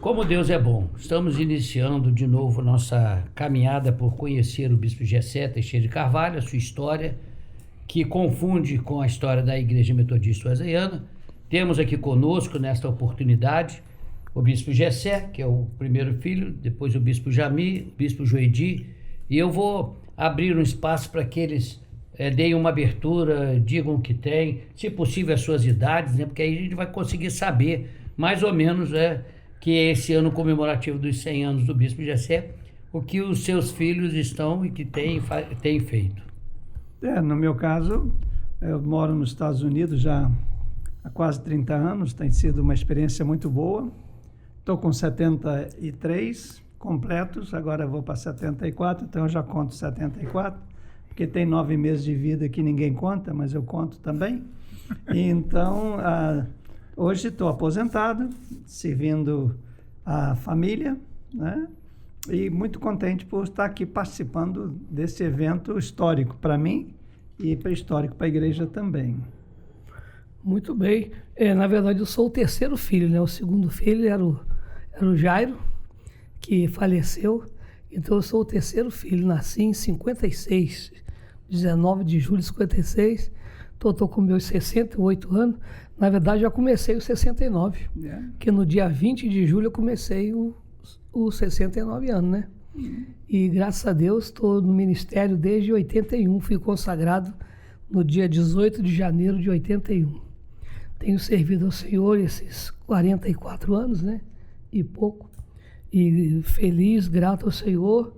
Como Deus é bom, estamos iniciando de novo nossa caminhada por conhecer o Bispo Gessé Teixeira de Carvalho, a sua história, que confunde com a história da Igreja Metodista Wesleyana. Temos aqui conosco, nesta oportunidade, o Bispo Gessé, que é o primeiro filho, depois o Bispo Jami, o Bispo Joedi, e eu vou abrir um espaço para que eles deem uma abertura, digam o que tem, se possível as suas idades, né? Porque aí a gente vai conseguir saber mais ou menos que é esse ano comemorativo dos 100 anos do Bispo Gessé, o que os seus filhos estão e que têm feito. No meu caso, eu moro nos Estados Unidos já há quase 30 anos, tem sido uma experiência muito boa. Estou com 73 completos, agora vou para 74, então eu já conto 74, porque tem 9 meses de vida que ninguém conta, mas eu conto também. Então, hoje estou aposentado, servindo a família, né? E muito contente por estar aqui participando desse evento histórico para mim e histórico para a igreja também. Muito bem. Na verdade, eu sou o terceiro filho, né? O segundo filho era o Jairo, que faleceu. Então, eu sou o terceiro filho. Nasci em 56, 19 de julho de 56. Então, estou com meus 68 anos. Na verdade, já comecei os 69, porque no dia 20 de julho eu comecei os 69 anos, né? E graças a Deus estou no ministério desde 81, fui consagrado no dia 18 de janeiro de 81. Tenho servido ao Senhor esses 44 anos, né? E pouco. E feliz, grato ao Senhor,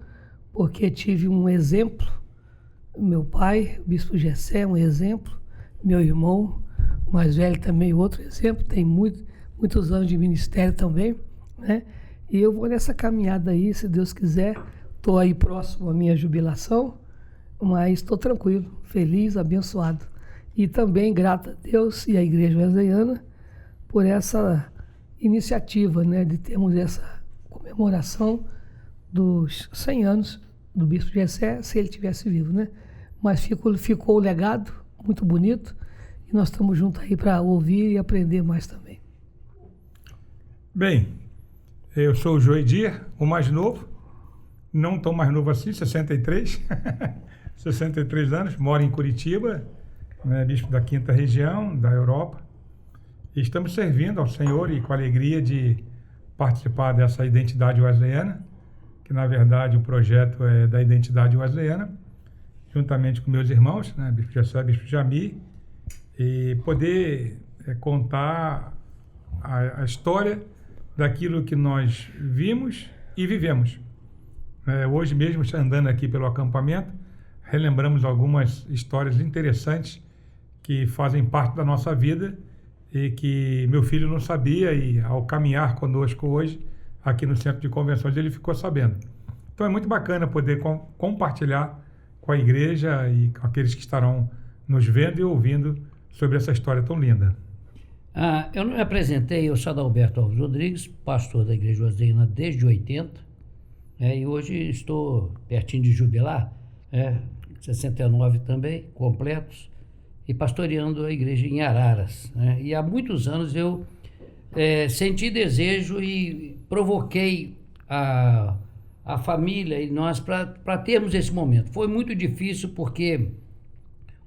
porque tive um exemplo. Meu pai, o Bispo Gessé, um exemplo. Meu irmão, o mais velho também, outro exemplo. Tem muitos anos de ministério também, né? E eu vou nessa caminhada aí, se Deus quiser. Estou aí próximo à minha jubilação, mas estou tranquilo, feliz, abençoado. E também grato a Deus e à Igreja Wesleyana por essa iniciativa, né, de termos essa comemoração dos 100 anos do Bispo Gessé, se ele tivesse vivo, né? Mas ficou o legado muito bonito e nós estamos juntos aí para ouvir e aprender mais também. Bem, eu sou o Joedi, o mais novo, não tão mais novo assim, 63, 63 anos, moro em Curitiba, né, bispo da 5ª região da Europa, e estamos servindo ao Senhor e com a alegria de participar dessa identidade wesleyana, que na verdade o projeto é da identidade wesleyana, juntamente com meus irmãos, né, Bispo Gessé, Bispo Jami, e poder contar a história daquilo que nós vimos e vivemos. Hoje mesmo, andando aqui pelo acampamento, relembramos algumas histórias interessantes que fazem parte da nossa vida e que meu filho não sabia, e ao caminhar conosco hoje, aqui no Centro de Convenções, ele ficou sabendo. Então é muito bacana poder compartilhar com a igreja e com aqueles que estarão nos vendo e ouvindo sobre essa história tão linda. Eu não me apresentei, eu sou Adalberto Alves Rodrigues, pastor da Igreja Wesleyana desde 80, e hoje estou pertinho de jubilar, 69 também, completos, e pastoreando a igreja em Araras. E há muitos anos eu senti desejo e provoquei a família e nós para termos esse momento. Foi muito difícil porque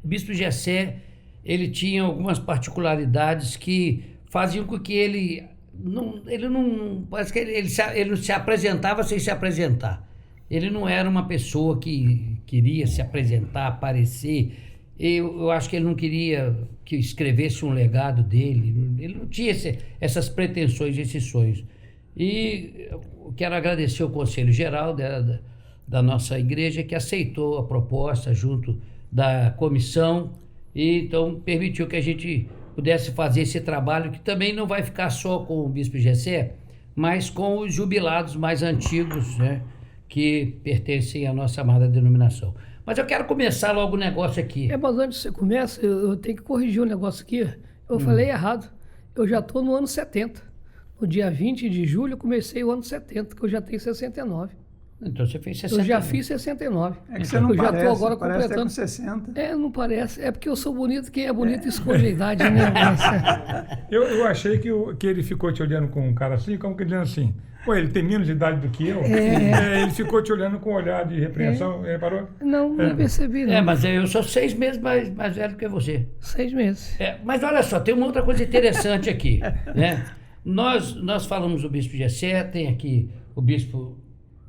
o Bispo Gessé, ele tinha algumas particularidades que faziam com que ele não parece que ele não se apresentava sem se apresentar. Ele não era uma pessoa que queria se apresentar, aparecer. Eu acho que ele não queria que escrevesse um legado dele. Ele não tinha essas pretensões, esses sonhos. E eu quero agradecer o Conselho Geral da nossa igreja, que aceitou a proposta junto da comissão, e então permitiu que a gente pudesse fazer esse trabalho, que também não vai ficar só com o Bispo Gessé, mas com os jubilados mais antigos, né, que pertencem à nossa amada denominação. Mas eu quero começar logo o negócio aqui. Mas antes de você começa, eu tenho que corrigir um negócio aqui. Eu falei errado. Eu já estou no ano 70. No dia 20 de julho eu comecei o ano 70, que eu já tenho 69. Então você fez 69. Eu já fiz 69. É que você não já parece, tô agora parece completando. com 60. Não parece. É porque eu sou bonito, quem é bonito esconde a idade, né? Eu achei que ele ficou te olhando com um cara assim, como que dizendo assim, Pô, ele tem menos idade do que eu. Ele ficou te olhando com um olhar de repreensão, reparou? Não percebi, não. Mas eu sou 6 meses mais velho que você. 6 meses. Mas olha só, tem uma outra coisa interessante aqui, né? Nós falamos do bispo Gessé, tem aqui o bispo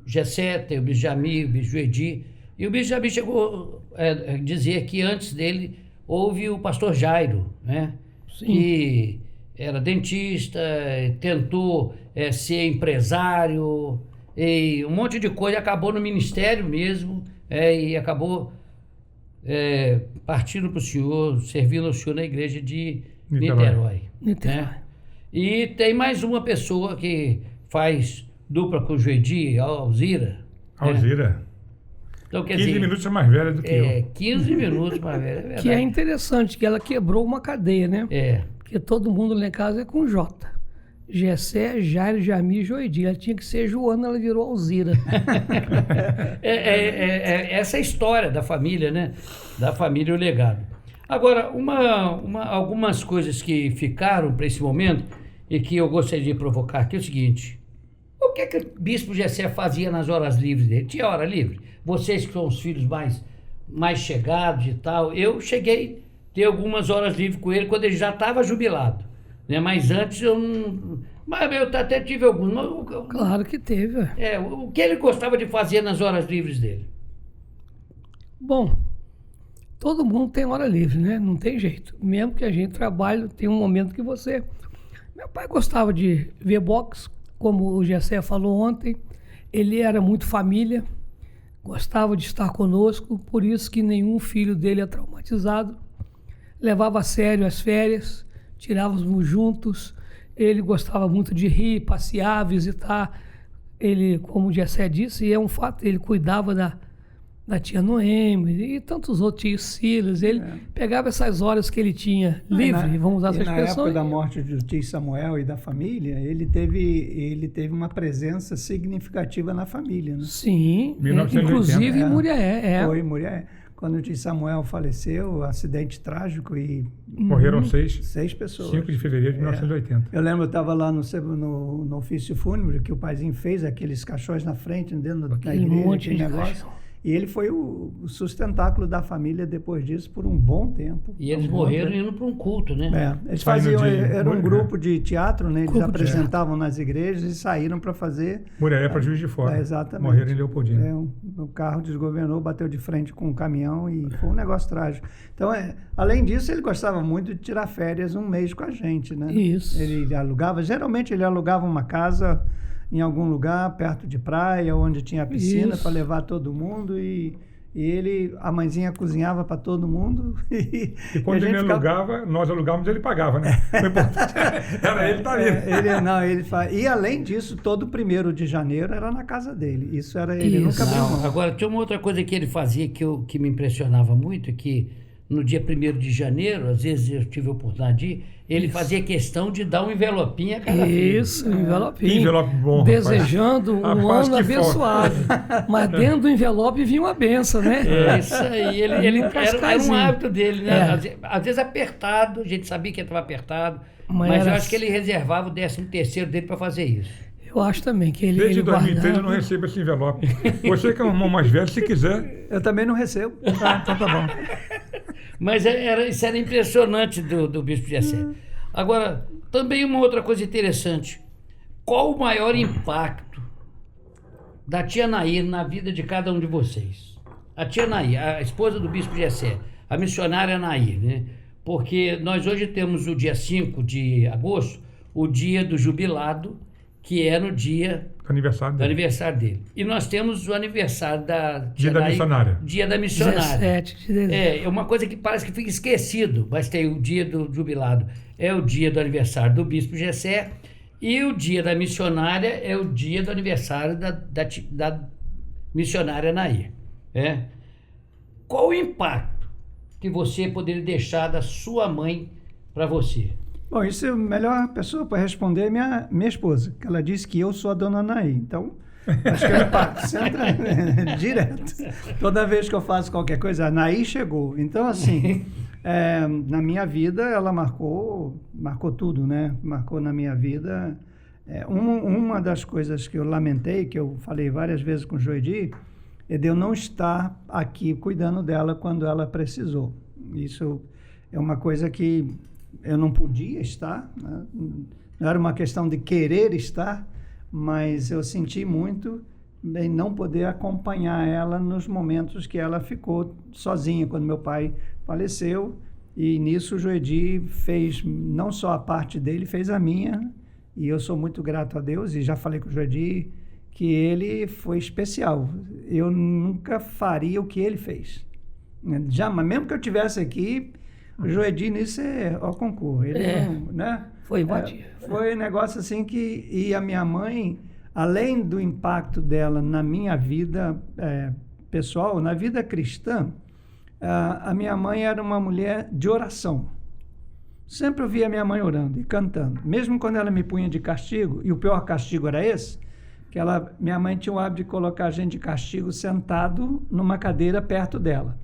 Gessé, tem o bispo Jamir, o bispo Joedi, e o bispo Jamir chegou a dizer que antes dele houve o pastor Jairo, né? Sim. Que era dentista, tentou ser empresário, e um monte de coisa, acabou no ministério mesmo, e acabou partindo para o senhor, servindo ao senhor na igreja de Niterói. Né? E tem mais uma pessoa que faz dupla com o Joedi, a Alzira. Alzira. Então, quer 15 dizer, minutos mais velha do que eu. 15 minutos mais velha, é verdade. Que é interessante, que ela quebrou uma cadeia, né? Porque todo mundo lá em casa é com J. Gessé, Jairo, Jamir e Joedi. Ela tinha que ser Joana, ela virou Alzira. Essa é a história da família, né? Da família e o legado. Agora, algumas coisas que ficaram para esse momento e que eu gostaria de provocar aqui é o seguinte: o que o bispo Gessé fazia nas horas livres dele? Tinha hora livre? Vocês que são os filhos mais chegados e tal, eu cheguei a ter algumas horas livres com ele quando ele já estava jubilado, né? Mas antes eu não... Mas eu até tive alguns. Claro que teve. O que ele gostava de fazer nas horas livres dele? Bom, todo mundo tem hora livre, né? Não tem jeito. Mesmo que a gente trabalhe, tem um momento que você... Meu pai gostava de ver boxe, como o Gessé falou ontem. Ele era muito família, gostava de estar conosco, por isso que nenhum filho dele é traumatizado. Levava a sério as férias, tirávamos juntos. Ele gostava muito de rir, passear, visitar. Ele, como o Gessé disse, e é um fato, ele cuidava da tia Noemi e tantos outros, tios Silas. Ele pegava essas horas que ele tinha livre, vamos usar essa expressão. Na época da morte do tio Samuel e da família, ele teve uma presença significativa na família, né? Sim, 1980. inclusive em Muriaé. Foi em Muriaé. Quando o tio Samuel faleceu, acidente trágico e... Morreram 6 pessoas. 5 de fevereiro de 1980. Eu lembro, eu estava lá no ofício fúnebre, que o paizinho fez aqueles caixões na frente, dentro da igreja, aquele negócio. E ele foi o sustentáculo da família depois disso por um bom tempo. E eles morreram indo para um culto, né? Eles faziam, era um grupo de teatro, né? Eles apresentavam nas igrejas e saíram para fazer... Muriaé para Juiz de Fora. Exatamente. Morreram em Leopoldina. O carro desgovernou, bateu de frente com um caminhão e foi um negócio trágico. Então, além disso, ele gostava muito de tirar férias um mês com a gente, né? Isso. Geralmente ele alugava uma casa em algum lugar perto de praia, onde tinha piscina para levar todo mundo e a mãezinha cozinhava para todo mundo. E quando ele alugava, nós alugávamos, ele pagava, né? O importante era ele estar ali. E além disso, todo 1º de janeiro era na casa dele. Isso era ele, nunca abriu mão. Agora, tinha uma outra coisa que ele fazia que me impressionava muito, que no dia 1º de janeiro, às vezes eu tive a oportunidade de ir, ele fazia questão de dar um envelopinho a cada filho. Isso, envelopinho. Envelope bom, desejando um rapaz, ano abençoado. Mas dentro do envelope vinha uma benção, né? Isso aí. Ele era um hábito dele, né? Às vezes apertado, a gente sabia que ele estava apertado, mas eu acho que ele reservava o 13º dele para fazer isso. Eu acho também que ele Desde 2003 guardava. eu não recebo esse envelope. Você que é um irmão mais velho, se quiser... Eu também não recebo. Então tá bom. Mas isso era impressionante do bispo Gessé. Agora, também uma outra coisa interessante. Qual o maior impacto da tia Nair na vida de cada um de vocês? A tia Nair, a esposa do bispo Gessé, a missionária Nair, né? Porque nós hoje temos o dia 5 de agosto, o dia do jubilado, que é no dia Aniversário do dele. aniversário dele. E nós temos o aniversário da Dia da missionária. Dia da missionária. 17 de dezembro. É uma coisa que parece que fica esquecido, mas tem o dia do jubilado, é o dia do aniversário do bispo Gessé, e o dia da missionária é o dia do aniversário da missionária Nair. Qual o impacto que você poderia deixar da sua mãe para você? Bom, isso é a melhor pessoa para responder é minha esposa, que ela disse que eu sou a dona Nair. Então, acho que é o impacto. Você entra direto. Toda vez que eu faço qualquer coisa, a Nair chegou. Então, assim, na minha vida, ela marcou tudo, né? Marcou na minha vida. Uma das coisas que eu lamentei, que eu falei várias vezes com o Joedi, é de eu não estar aqui cuidando dela quando ela precisou. Isso é uma coisa que eu não podia estar, né? Não era uma questão de querer estar, mas eu senti muito em não poder acompanhar ela nos momentos que ela ficou sozinha, quando meu pai faleceu. E nisso o Joedi fez não só a parte dele, fez a minha, e eu sou muito grato a Deus, e já falei com o Joedi que ele foi especial. Eu nunca faria o que ele fez. Jamais, mesmo que eu estivesse aqui, o Joedi nisso é ao concurso. Ele não, né? Foi imbatível. Foi um negócio assim que... E a minha mãe, além do impacto dela na minha vida pessoal, na vida cristã, a minha mãe era uma mulher de oração. Sempre eu via minha mãe orando e cantando. Mesmo quando ela me punha de castigo, e o pior castigo era esse, que minha mãe tinha o hábito de colocar a gente de castigo sentado numa cadeira perto dela.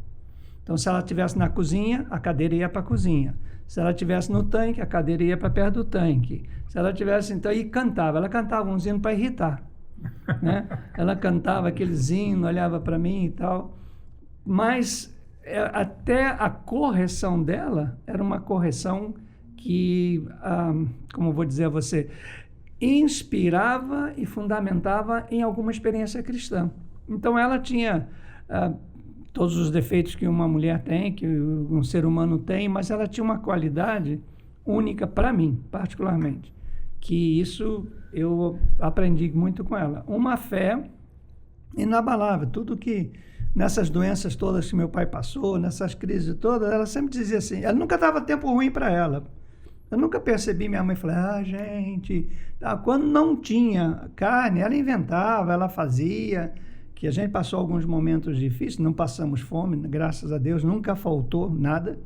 Então, se ela estivesse na cozinha, a cadeira ia para a cozinha. Se ela estivesse no tanque, a cadeira ia para perto do tanque. Se ela estivesse, então, e cantava. Ela cantava uns hinos para irritar, né? Ela cantava aqueles hinos, olhava para mim e tal. Mas até a correção dela era uma correção que, como vou dizer a você, inspirava e fundamentava em alguma experiência cristã. Então, ela tinha todos os defeitos que uma mulher tem, que um ser humano tem, mas ela tinha uma qualidade única para mim, particularmente, que isso eu aprendi muito com ela. Uma fé inabalável. Tudo que, nessas doenças todas que meu pai passou, nessas crises todas, ela sempre dizia assim, ela nunca dava tempo ruim para ela. Eu nunca percebi minha mãe falar, gente... Quando não tinha carne, ela inventava, ela fazia... que a gente passou alguns momentos difíceis, não passamos fome, graças a Deus, nunca faltou nada,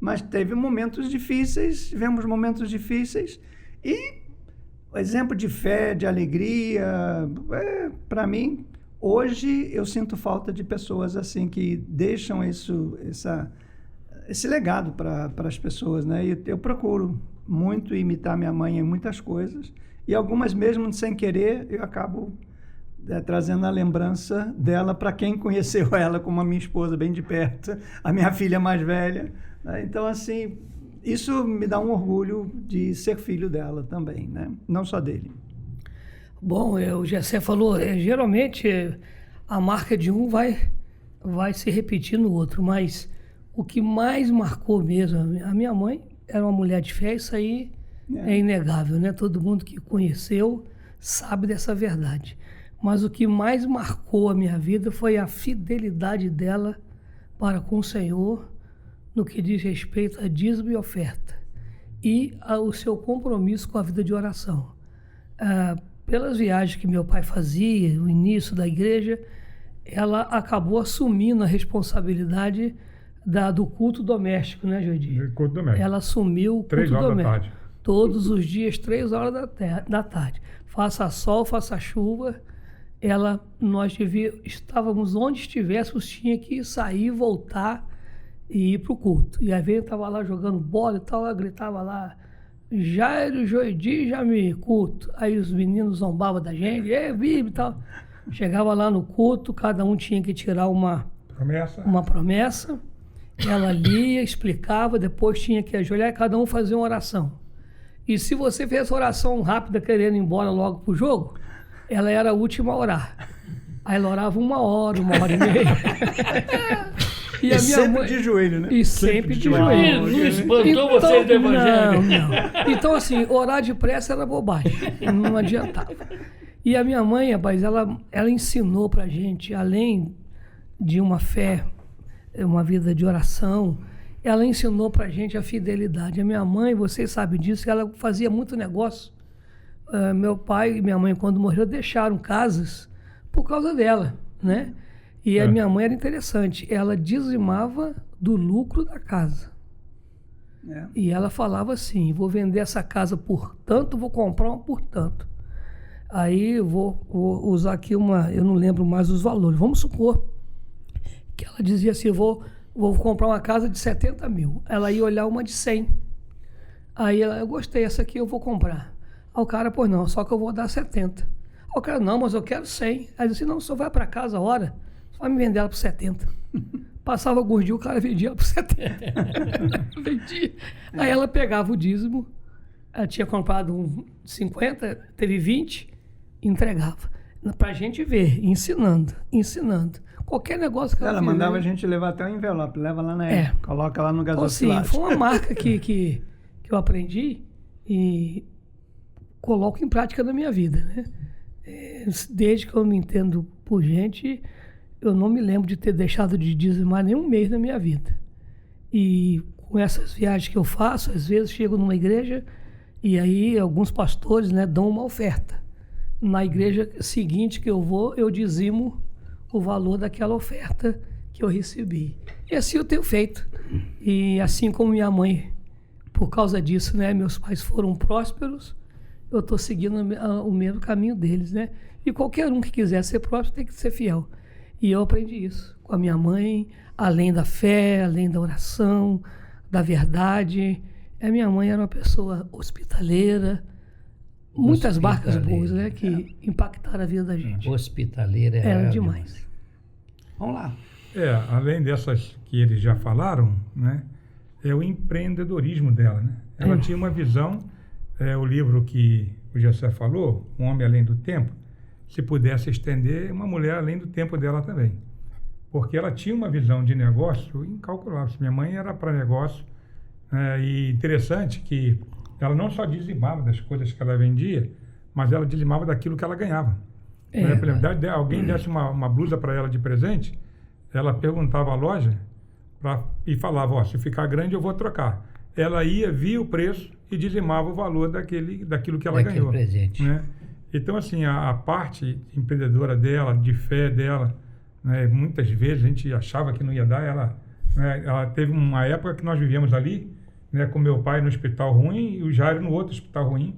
mas teve momentos difíceis, tivemos momentos difíceis, e o exemplo de fé, de alegria, para mim, hoje eu sinto falta de pessoas assim, que deixam esse legado para as pessoas, né? E eu procuro muito imitar minha mãe em muitas coisas, e algumas mesmo sem querer, eu acabo... trazendo a lembrança dela para quem conheceu ela como a minha esposa bem de perto, a minha filha mais velha. Né? Então, assim, isso me dá um orgulho de ser filho dela também, né? Não só dele. Bom, o Gessé falou, geralmente a marca de um vai se repetir no outro, mas o que mais marcou mesmo, a minha mãe era uma mulher de fé, isso aí é inegável, né? Todo mundo que conheceu sabe dessa verdade. Mas o que mais marcou a minha vida foi a fidelidade dela para com o Senhor no que diz respeito a dízimo e oferta e o seu compromisso com a vida de oração. Pelas viagens que meu pai fazia, o início da igreja, ela acabou assumindo a responsabilidade do culto doméstico, né, Joedi? Culto doméstico. Ela assumiu o culto 3 horas doméstico. da tarde. Todos os dias, 3 horas da tarde. Faça sol, faça chuva, estávamos onde estivéssemos, tinha que sair, voltar e ir para o culto. E às vezes eu estava lá jogando bola e tal, ela gritava lá, Jairo, Joedi, já me culto. Aí os meninos zombavam da gente, vive e tal. Chegava lá no culto, cada um tinha que tirar uma promessa. Ela lia, explicava, depois tinha que ajoelhar e cada um fazia uma oração. E se você fez oração rápida, querendo ir embora logo pro jogo, ela era a última a orar. Aí ela orava 1 hora, 1h30. E a minha sempre mãe... de joelho, né? E sempre de joelho. Não espantou vocês do evangelho? Não. Então, assim, orar depressa era bobagem. Não adiantava. E a minha mãe, rapaz, ela ensinou pra gente, além de uma fé, uma vida de oração, ela ensinou pra gente a fidelidade. A minha mãe, vocês sabem disso, ela fazia muito negócio. Meu pai e minha mãe, quando morreram, deixaram casas por causa dela, né? E a minha mãe era interessante, ela dizimava do lucro da casa. E ela falava assim, vou vender essa casa por tanto, vou comprar uma por tanto. Aí eu vou usar aqui eu não lembro mais os valores. Vamos supor que ela dizia assim, vou comprar uma casa de 70 mil. Ela ia olhar uma de 100. Aí eu gostei, essa aqui eu vou comprar. Aí o cara, pois não, só que eu vou dar 70. Aí o cara, não, mas eu quero 100. Aí eu disse, não, o senhor vai para casa a hora, só vai me vender ela por 70. Passava alguns dias, o cara vendia ela por 70. Vendia. Aí ela pegava o dízimo, ela tinha comprado 50, teve 20, e entregava. Pra gente ver, ensinando. Qualquer negócio que Ela mandava a gente levar até o envelope, leva lá na coloca lá no então, assim, gasosilagem. foi uma marca que eu aprendi e coloco em prática na minha vida, né? Desde que eu me entendo por gente, eu não me lembro de ter deixado de dizimar nenhum mês da minha vida. E com essas viagens que eu faço, às vezes chego numa igreja e aí alguns pastores, né, dão uma oferta. Na igreja seguinte que eu vou, eu dizimo o valor daquela oferta que eu recebi. E assim eu tenho feito. E assim como minha mãe, por causa disso, né, meus pais foram prósperos, eu estou seguindo o mesmo caminho deles, né? E qualquer um que quiser ser próspero tem que ser fiel. E eu aprendi isso com a minha mãe, além da fé, além da oração, da verdade. A minha mãe era uma pessoa hospitaleira, muitas marcas boas, né, que impactaram a vida da gente. Hospitaleira Era demais. Vamos lá. Além dessas que eles já falaram, né, é o empreendedorismo dela, né? Ela tinha uma visão, o livro que o Gessé falou, Um Homem Além do Tempo, se pudesse estender, uma mulher além do tempo dela também. Porque ela tinha uma visão de negócio incalculável. Minha mãe era para negócio, e interessante que ela não só dizimava das coisas que ela vendia, mas ela dizimava daquilo que ela ganhava. Por exemplo, alguém desse uma blusa para ela de presente, ela perguntava à loja e falava, se ficar grande eu vou trocar. Ela ia, via o preço e dizimava o valor daquilo que ela ganhou. Presente. Né? Então, assim, a parte empreendedora dela, de fé dela, né, muitas vezes a gente achava que não ia dar, ela teve uma época que nós vivíamos ali, né, com meu pai no Hospital Ruim e o Jairo no outro Hospital Ruim.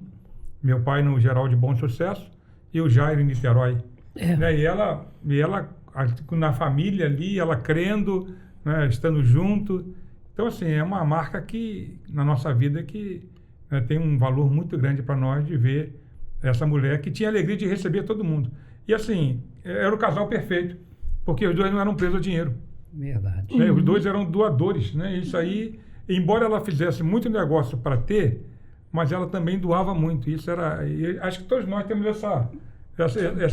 Meu pai no Geral de Bom Sucesso e o Jairo em Niterói. Né, e ela na família ali, ela crendo, né, estando junto. Então, assim, é uma marca que, na nossa vida, que tem um valor muito grande para nós de ver essa mulher que tinha alegria de receber todo mundo. E, assim, era o casal perfeito, porque os dois não eram presos a dinheiro. Verdade. Né, os dois eram doadores, né? Isso aí, embora ela fizesse muito negócio para ter, mas ela também doava muito. Isso era... acho que todos nós temos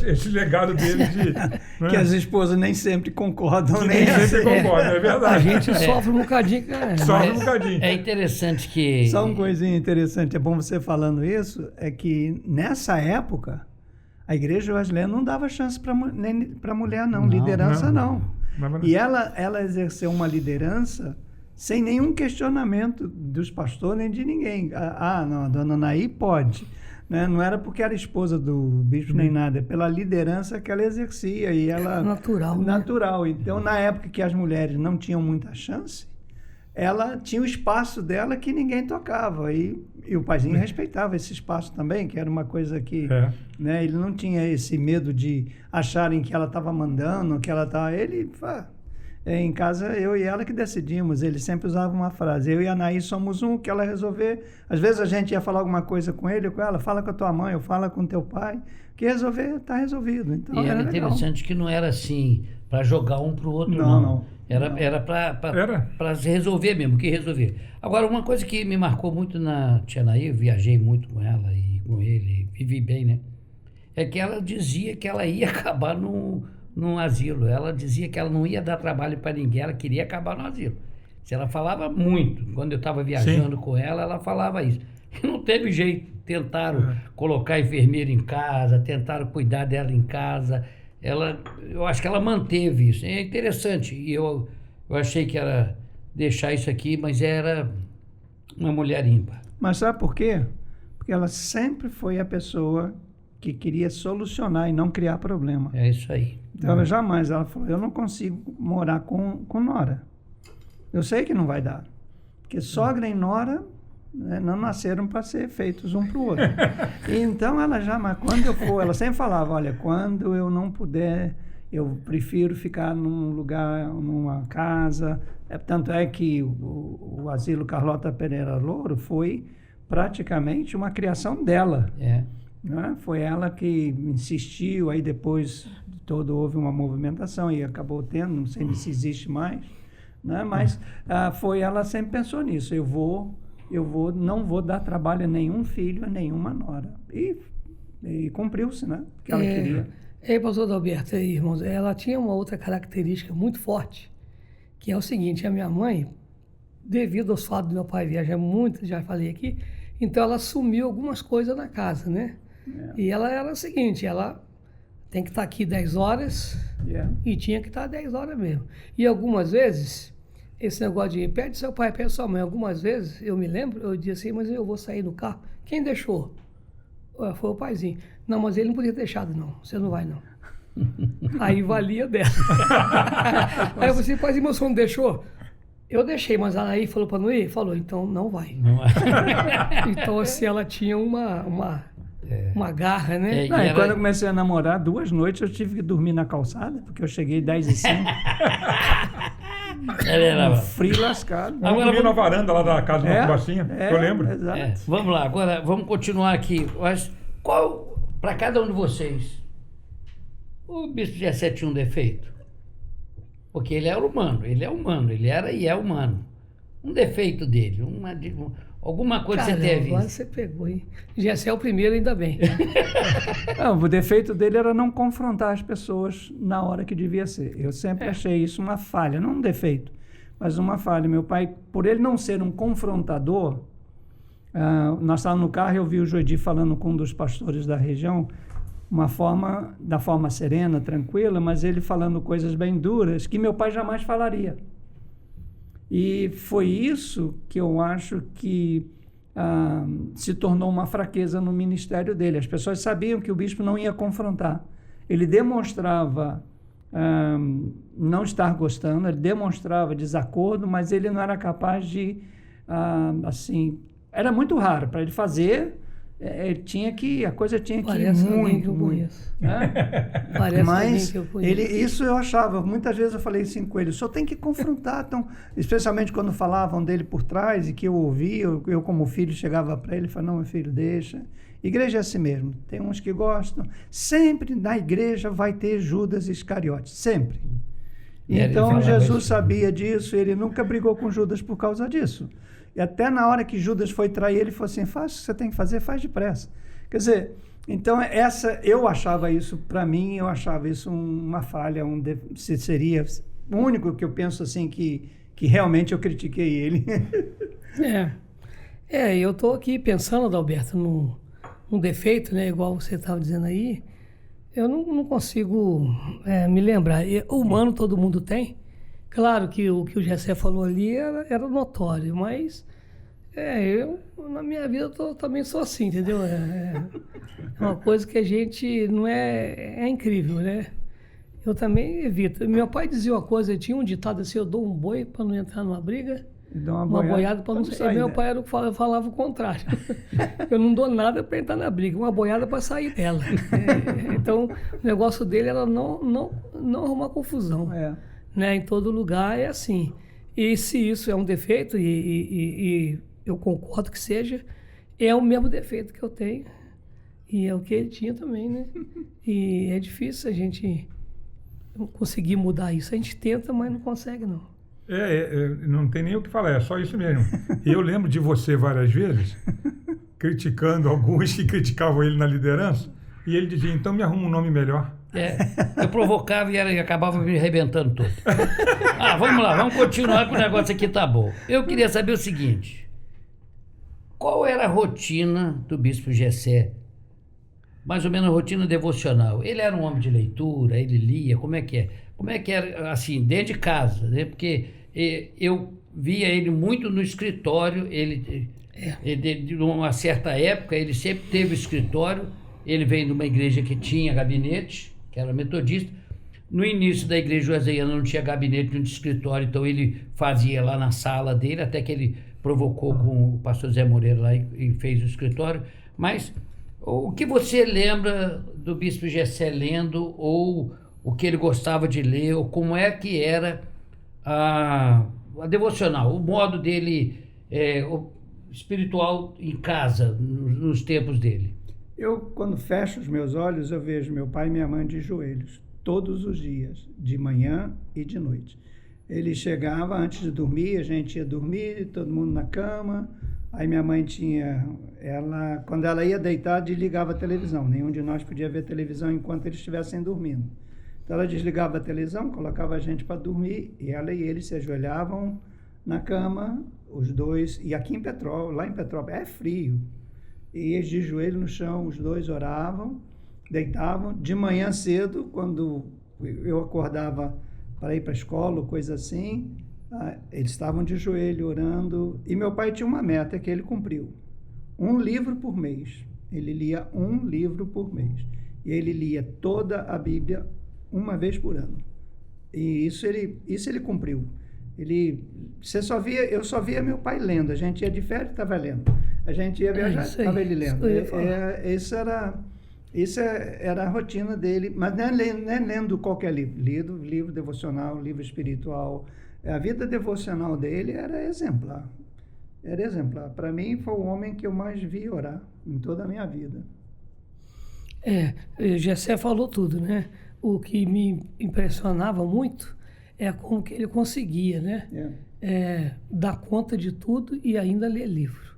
esse legado dele de... Né? Que as esposas nem sempre concordam, nem sempre concordam, é verdade. A gente sofre um bocadinho. Sofre um bocadinho. É interessante que... Só uma coisinha interessante, é bom você falando isso, é que nessa época, a igreja wesleyana não dava chance para mulher, não. Liderança, não. E ela exerceu uma liderança sem nenhum questionamento dos pastores nem de ninguém. Não, a dona Naí pode. Né? Não era porque era esposa do bispo nem nada, é pela liderança que ela exercia. E ela, natural. Né? Então, na época que as mulheres não tinham muita chance, ela tinha o espaço dela que ninguém tocava. E o paizinho respeitava esse espaço também, que era uma coisa que... Né, ele não tinha esse medo de acharem que ela estava mandando, que ela estava... Em casa, eu e ela que decidimos. Ele sempre usava uma frase: eu e a Anaí somos um, que ela resolver. Às vezes a gente ia falar alguma coisa com ele ou com ela, fala com a tua mãe ou fala com teu pai, que resolver, está resolvido. Então, e era interessante que não era assim, para jogar um para o outro, não. Era para se resolver mesmo, que resolver. Agora, uma coisa que me marcou muito na tia Anaí, eu viajei muito com ela e com ele, vivi bem, né? É que ela dizia que ela ia acabar num asilo. Ela dizia que ela não ia dar trabalho para ninguém, ela queria acabar no asilo. Ela falava muito. Quando eu estava viajando com ela, ela falava isso. E não teve jeito. Tentaram colocar a enfermeira em casa, tentaram cuidar dela em casa. Eu acho que ela manteve isso. É interessante. E eu achei que era deixar isso aqui, mas era uma mulher ímpar. Mas sabe por quê? Porque ela sempre foi a pessoa que queria solucionar e não criar problema. É isso aí. Então, ela falou, eu não consigo morar com nora. Eu sei que não vai dar. Porque sogra e nora, né, não nasceram para ser feitos um para o outro. Então, mas quando eu for, ela sempre falava, olha, quando eu não puder, eu prefiro ficar num lugar, numa casa. Tanto é que o asilo Carlota Pereira Louro foi praticamente uma criação dela. É. Né? Foi ela que insistiu, aí depois houve uma movimentação e acabou tendo, não sei se existe mais, né? Mas foi ela sempre pensou nisso, não vou dar trabalho a nenhum filho, a nenhuma nora. E cumpriu-se, né? O que ela queria. Pastor Adalberto, irmãos, ela tinha uma outra característica muito forte, que é o seguinte: a minha mãe, devido aos fatos do meu pai viajar muito, já falei aqui, então ela assumiu algumas coisas na casa, né? E ela era o seguinte, ela tem que estar aqui 10 horas e tinha que estar 10 horas mesmo. E algumas vezes, esse negócio de pede seu pai, pede sua mãe, algumas vezes, eu me lembro, eu dizia assim, mas eu vou sair no carro. Quem deixou? Foi o paizinho. Não, mas ele não podia ter deixado, não. Você não vai, não. Aí valia dela. Aí eu falei assim, paizinho, meu senhor não deixou? Eu deixei, mas aí falou para não ir? Falou, então não vai. Não é. Então, assim, ela tinha uma garra, né? É, Não, e e quando ela- eu comecei a namorar, 2 noites eu tive que dormir na calçada, porque eu cheguei 10h05, Ela era... frio lascado. Eu dormi na varanda lá da casa do É, Bacinha, é, eu lembro. Exato. É, vamos lá, agora vamos continuar aqui. Mas qual, para cada um de vocês, o bispo Gessé tinha um defeito? Porque ele era humano, ele era e é humano. Um defeito dele, alguma coisa que você Caramba, teve. agora você pegou, hein? Gessé é o primeiro, ainda bem. Não, o defeito dele era não confrontar as pessoas na hora que devia ser. Eu sempre achei isso uma falha, não um defeito, mas uma falha. Meu pai, por ele não ser um confrontador, nós estávamos no carro e eu vi o Joedi falando com um dos pastores da região, da forma serena, tranquila, mas ele falando coisas bem duras que meu pai jamais falaria. E foi isso que eu acho que se tornou uma fraqueza no ministério dele. As pessoas sabiam que o bispo não ia confrontar. Ele demonstrava não estar gostando, ele demonstrava desacordo, mas ele não era capaz de, assim... Era muito raro para ele fazer, a coisa tinha que Parece ir alguém que muito, eu muito. conheço. Mas Parece alguém que eu conheço. isso eu achava, muitas vezes eu falei assim com ele, o senhor tem que confrontar, então, especialmente quando falavam dele por trás e que eu ouvia, eu como filho chegava para ele e falava, não, meu filho, deixa. Igreja é assim mesmo, tem uns que gostam, sempre na igreja vai ter Judas Iscariotes, sempre. E ele Então falava Jesus isso. sabia disso, ele nunca brigou com Judas por causa disso. E até na hora que Judas foi trair, ele falou assim, faz o que você tem que fazer, faz depressa. Quer dizer, então eu achava isso, para mim, eu achava isso uma falha, seria o único que eu penso assim que realmente eu critiquei ele. Eu estou aqui pensando, Adalberto, num defeito, né, igual você estava dizendo aí, eu não consigo me lembrar. Humano todo mundo tem. Claro que o que o Gessé falou ali era notório, mas eu, na minha vida, também sou assim, entendeu? É uma coisa que a gente não é incrível, né? Eu também evito. Meu pai dizia uma coisa, tinha um ditado assim, eu dou um boi para não entrar numa briga, uma boiada para não sair. Meu pai era o que falava o contrário. Eu não dou nada para entrar na briga, uma boiada para sair dela. Então, o negócio dele era não arrumar confusão. Né? Em todo lugar é assim. E se isso é um defeito, e eu concordo que seja, é o mesmo defeito que eu tenho. E é o que ele tinha também, né? E é difícil a gente conseguir mudar isso. A gente tenta, mas não consegue, não. Não tem nem o que falar, é só isso mesmo. E eu lembro de você várias vezes criticando alguns que criticavam ele na liderança, e ele dizia, então me arruma um nome melhor. Eu provocava e acabava me arrebentando todo. Vamos lá, vamos continuar que o negócio aqui tá bom. Eu queria saber o seguinte, qual era a rotina do bispo Gessé? Mais ou menos a rotina devocional. Ele era um homem de leitura, ele lia, como é que é? Como é que era, assim, dentro de casa, né? Porque eu via ele muito no escritório, ele de uma certa época, ele sempre teve escritório, ele veio de uma igreja que tinha gabinete, que era metodista. No início da igreja joseiana não tinha gabinete, não tinha escritório, então ele fazia lá na sala dele, até que ele provocou com o pastor Zé Moreira lá e fez o escritório. Mas o que você lembra do bispo Gessé lendo, ou o que ele gostava de ler, ou como é que era a devocional, o modo dele espiritual em casa, nos tempos dele? Eu, quando fecho os meus olhos, eu vejo meu pai e minha mãe de joelhos, todos os dias, de manhã e de noite. Ele chegava antes de dormir, a gente ia dormir, todo mundo na cama. Aí minha mãe quando ela ia deitar, desligava a televisão. Nenhum de nós podia ver televisão enquanto eles estivessem dormindo. Então ela desligava a televisão, colocava a gente para dormir, e ela e ele se ajoelhavam na cama, os dois, e aqui em Petrópolis, lá em Petrópolis, é frio. E eles de joelho no chão, os dois oravam, deitavam. De manhã cedo, quando eu acordava para ir para a escola, ou coisa assim, eles estavam de joelho orando. E meu pai tinha uma meta que ele cumpriu: um livro por mês. Ele lia um livro por mês. E ele lia toda a Bíblia uma vez por ano. E isso ele cumpriu. Eu só via meu pai lendo. A gente ia de férias, estava lendo. A gente ia viajar, estava ele lendo. Isso era a rotina dele, mas não é lendo qualquer livro. Livro devocional, livro espiritual. A vida devocional dele era exemplar. Era exemplar. Para mim, foi o homem que eu mais vi orar em toda a minha vida. Gessé falou tudo, né? O que me impressionava muito é como que ele conseguia, né? Dar conta de tudo e ainda ler livro.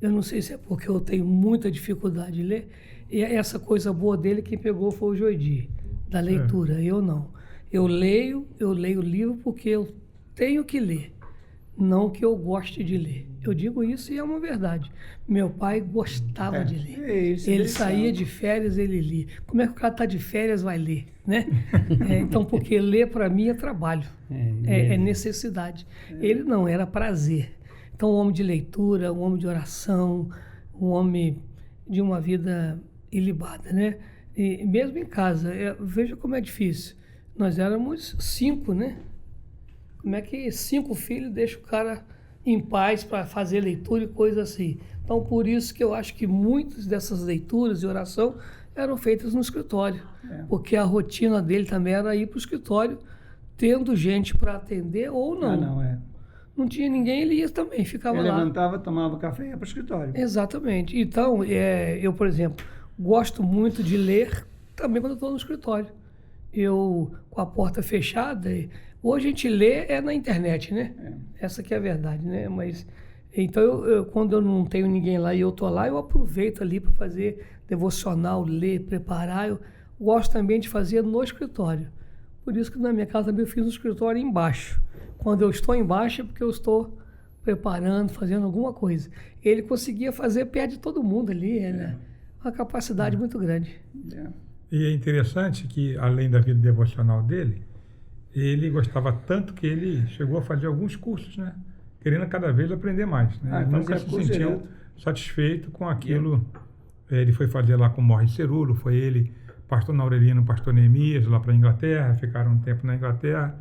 Eu não sei se é porque eu tenho muita dificuldade de ler, e essa coisa boa dele, quem pegou foi o Joedi, da leitura. Eu não. Eu leio livro porque eu tenho que ler, não que eu goste de ler. Eu digo isso e é uma verdade. Meu pai gostava de ler. Ele saía de férias, ele lia. Como é que o cara está de férias, vai ler, né? Então, porque ler para mim é trabalho, é necessidade. Ele não, era prazer. Então, um homem de leitura, um homem de oração, um homem de uma vida ilibada, né? E mesmo em casa, veja como é difícil. Nós éramos 5, né? Como é que 5 filhos deixam o cara em paz para fazer leitura e coisa assim? Então, por isso que eu acho que muitas dessas leituras e oração eram feitas no escritório. Porque a rotina dele também era ir para o escritório, tendo gente para atender ou não. Não tinha ninguém, ele ia também, ficava lá. Ele levantava, tomava café e ia para o escritório. Exatamente. Então, eu, por exemplo, gosto muito de ler também quando eu estou no escritório. Eu, com a porta fechada, hoje a gente lê na internet, né? Essa que é a verdade, né? Mas, então, quando eu não tenho ninguém lá e eu estou lá, eu aproveito ali para fazer devocional, ler, preparar. Eu gosto também de fazer no escritório. Por isso que na minha casa também eu fiz um escritório embaixo. Quando eu estou embaixo é porque eu estou preparando, fazendo alguma coisa. Ele conseguia fazer perto de todo mundo ali, uma capacidade muito grande. E é interessante que, além da vida devocional dele, ele gostava tanto que ele chegou a fazer alguns cursos, né? Querendo cada vez aprender mais, né? Ele nunca se sentiu satisfeito com aquilo. Ele foi fazer lá com Morris Cerulo, foi ele, pastor Naurelino, pastor Neemias, lá para a Inglaterra, ficaram um tempo na Inglaterra.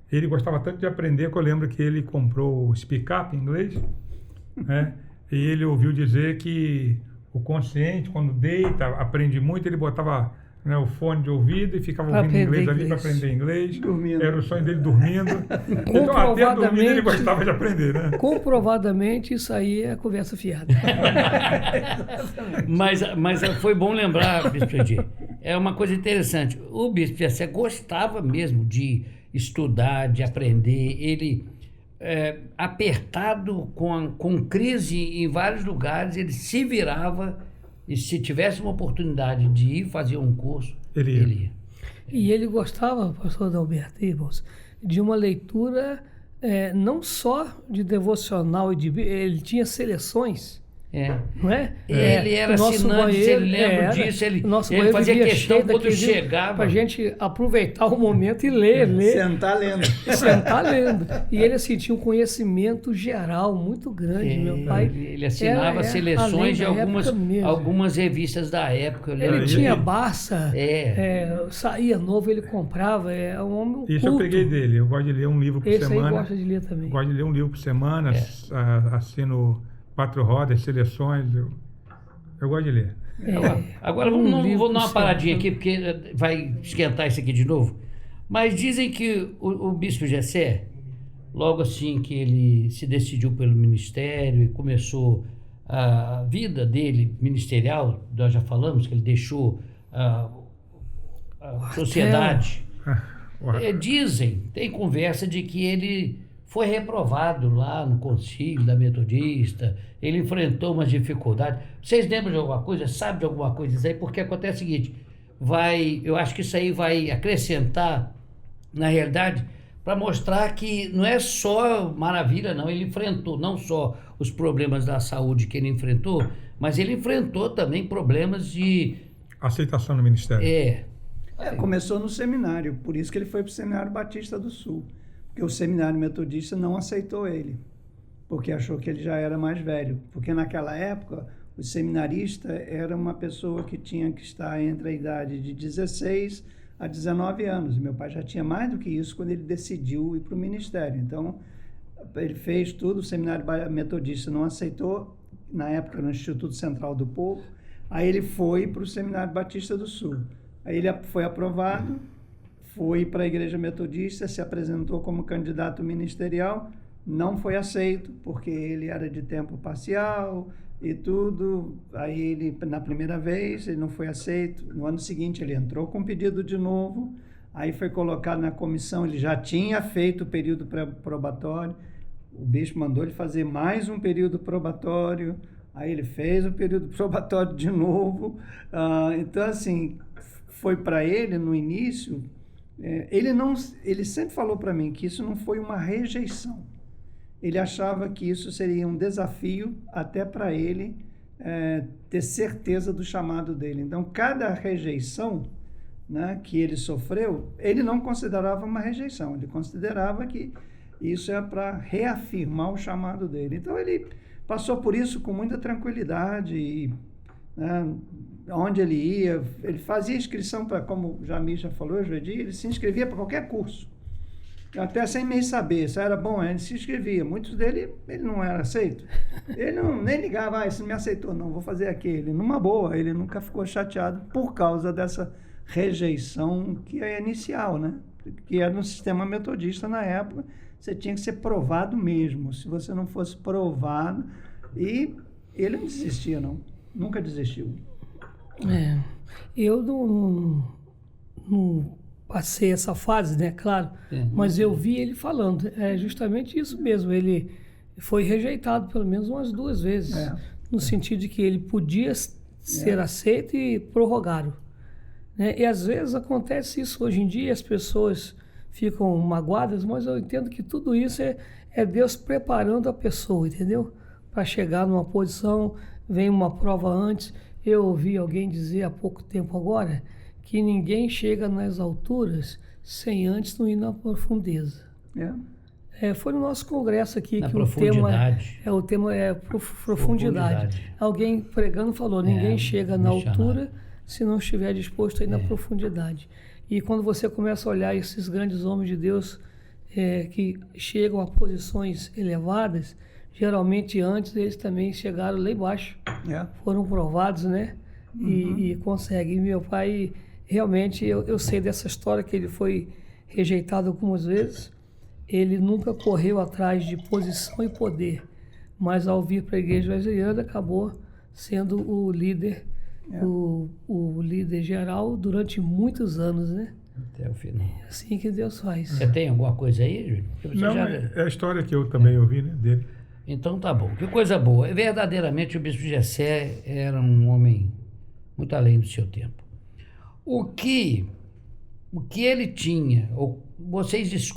Ele gostava tanto de aprender que eu lembro que ele comprou o Speak Up em inglês, né? E ele ouviu dizer que o consciente, quando deita, aprende muito, ele botava o fone de ouvido e ficava ouvindo inglês ali para aprender inglês. Dormindo. Era o sonho dele dormindo. Então, até dormindo ele gostava de aprender, né? Comprovadamente, isso aí é conversa fiada. Mas foi bom lembrar, Bispo Edir, é uma coisa interessante. O Bispo Jessé gostava mesmo de estudar, de aprender. Ele, apertado com crise em vários lugares, ele se virava, e se tivesse uma oportunidade de ir fazer um curso, ele ia. E ele gostava, pastor Adalberto, de uma leitura não só de devocional, ele tinha seleções. Não é? Ele era assinante, ele lembra disso, ele fazia questão quando chegava. Para a gente aproveitar o momento e ler. Sentar lendo. Sentar lendo. E ele tinha um conhecimento geral muito grande, meu pai. Ele assinava seleções de algumas revistas da época. Ele tinha Barça, saía novo, ele comprava, um homem culto. Isso eu peguei dele, eu gosto de ler um livro por semana. Esse aí gosta de ler também. Eu gosto de ler um livro por semana, assino 4 rodas, seleções, eu gosto de ler. Agora vou dar uma paradinha aqui, porque vai esquentar isso aqui de novo. Mas dizem que o Bispo Jessé, logo assim que ele se decidiu pelo ministério e começou a vida dele ministerial, nós já falamos que ele deixou a sociedade. Dizem, tem conversa de que ele foi reprovado lá no concílio da Metodista, ele enfrentou umas dificuldades. Vocês lembram de alguma coisa? Sabem de alguma coisa disso aí? Porque acontece o seguinte, eu acho que isso aí vai acrescentar, na realidade, para mostrar que não é só maravilha, não. Ele enfrentou não só os problemas da saúde que ele enfrentou, mas ele enfrentou também problemas de... Aceitação no ministério. Começou no seminário, por isso que ele foi para o Seminário Batista do Sul. Porque o Seminário Metodista não aceitou ele, porque achou que ele já era mais velho. Porque naquela época, o seminarista era uma pessoa que tinha que estar entre a idade de 16 a 19 anos. Meu pai já tinha mais do que isso quando ele decidiu ir para o ministério. Então, ele fez tudo, o Seminário Metodista não aceitou, na época no Instituto Central do Povo. Aí ele foi para o Seminário Batista do Sul. Aí ele foi aprovado, foi para a Igreja Metodista, se apresentou como candidato ministerial, não foi aceito, porque ele era de tempo parcial e tudo. Aí ele, na primeira vez, ele não foi aceito. No ano seguinte, ele entrou com pedido de novo, aí foi colocado na comissão, ele já tinha feito o período probatório, o bispo mandou ele fazer mais um período probatório, aí ele fez o período probatório de novo. Então, assim, foi para ele, no início, ele sempre falou para mim que isso não foi uma rejeição. Ele achava que isso seria um desafio até para ele ter certeza do chamado dele. Então, cada rejeição, né, que ele sofreu, ele não considerava uma rejeição, ele considerava que isso é para reafirmar o chamado dele. Então, ele passou por isso com muita tranquilidade e, né, onde ele ia, ele fazia inscrição para, como o Jamil já falou, ele se inscrevia para qualquer curso, até sem meio saber, se era bom, ele se inscrevia. Muitos dele, ele não era aceito, ele nem ligava, isso não me aceitou, não, vou fazer aquele, numa boa, ele nunca ficou chateado por causa dessa rejeição que é inicial, né? Que era no sistema metodista na época, você tinha que ser provado mesmo, se você não fosse provado, e ele não desistia, não, nunca desistiu. Eu não passei essa fase, né, claro, mas eu vi ele falando, justamente isso mesmo, ele foi rejeitado pelo menos umas 2 vezes, no sentido de que ele podia ser aceito e prorrogaram, né? E às vezes acontece isso hoje em dia, as pessoas ficam magoadas, mas eu entendo que tudo isso é Deus preparando a pessoa, entendeu? Para chegar numa posição, vem uma prova antes. Eu ouvi alguém dizer há pouco tempo agora que ninguém chega nas alturas sem antes não ir na profundeza. Foi no nosso congresso aqui que o tema é profundidade. Alguém pregando falou, ninguém chega na altura se não estiver disposto a ir na profundidade. E quando você começa a olhar esses grandes homens de Deus que chegam a posições elevadas, geralmente antes eles também chegaram lá embaixo, foram provados, né? E conseguem. Meu pai, realmente, eu sei dessa história que ele foi rejeitado algumas vezes, ele nunca correu atrás de posição e poder, mas ao vir para a igreja wesleyana acabou sendo o líder, o líder geral durante muitos anos, né? Até o final. É assim que Deus faz. Você tem alguma coisa aí, Júlio? Não, é a história que eu também ouvi, né, dele. Então tá bom. Que coisa boa. Verdadeiramente o bispo Gessé era um homem muito além do seu tempo. O que ele tinha, ou vocês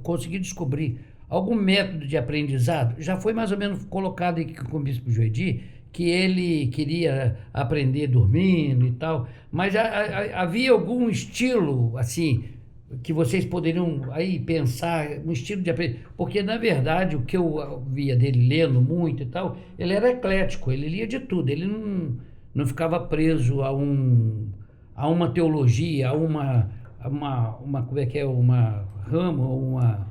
conseguiram descobrir algum método de aprendizado? Já foi mais ou menos colocado aqui com o bispo Joedi, que ele queria aprender dormindo e tal, mas havia algum estilo, assim, que vocês poderiam aí pensar, um estilo de aprender? Porque, na verdade, o que eu via dele lendo muito e tal, ele era eclético, ele lia de tudo, ele não ficava preso a uma teologia, a uma como é que é, uma rama,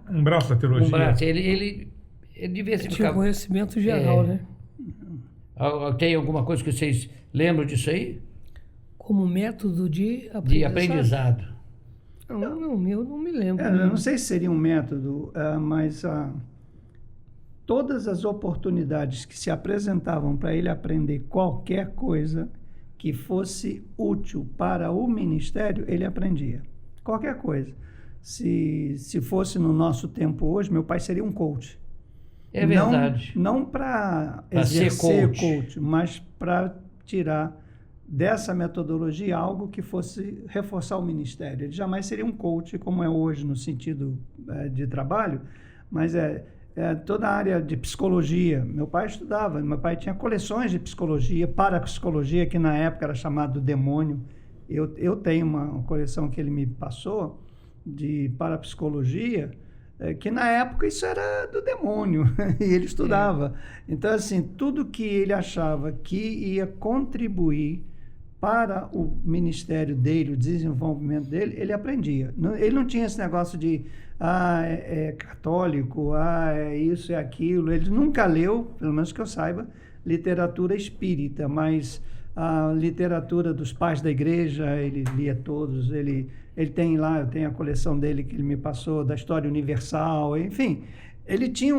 um braço da teologia. Um braço, ele diversificava. Tinha conhecimento geral, né? Tem alguma coisa que vocês lembram disso aí? Como método de aprendizado? De aprendizado. Não, eu não me lembro. Eu não sei se seria um método, mas todas as oportunidades que se apresentavam para ele aprender qualquer coisa que fosse útil para o ministério, ele aprendia. Qualquer coisa. Se fosse no nosso tempo hoje, meu pai seria um coach. É verdade. Não para Pra ser exercer coach. mas para tirar dessa metodologia algo que fosse reforçar o ministério. Ele jamais seria um coach como é hoje no sentido de trabalho, mas toda a área de psicologia. Meu pai estudava, meu pai tinha coleções de psicologia, parapsicologia, que na época era chamado demônio. Eu tenho uma coleção que ele me passou de parapsicologia, que na época isso era do demônio, e ele estudava. Então, assim, tudo que ele achava que ia contribuir para o ministério dele, o desenvolvimento dele, ele aprendia. Ele não tinha esse negócio de, é católico, é isso, é aquilo. Ele nunca leu, pelo menos que eu saiba, literatura espírita, mas a literatura dos pais da igreja, ele lia todos, ele tem lá, eu tenho a coleção dele que ele me passou, da História Universal, enfim. Ele tinha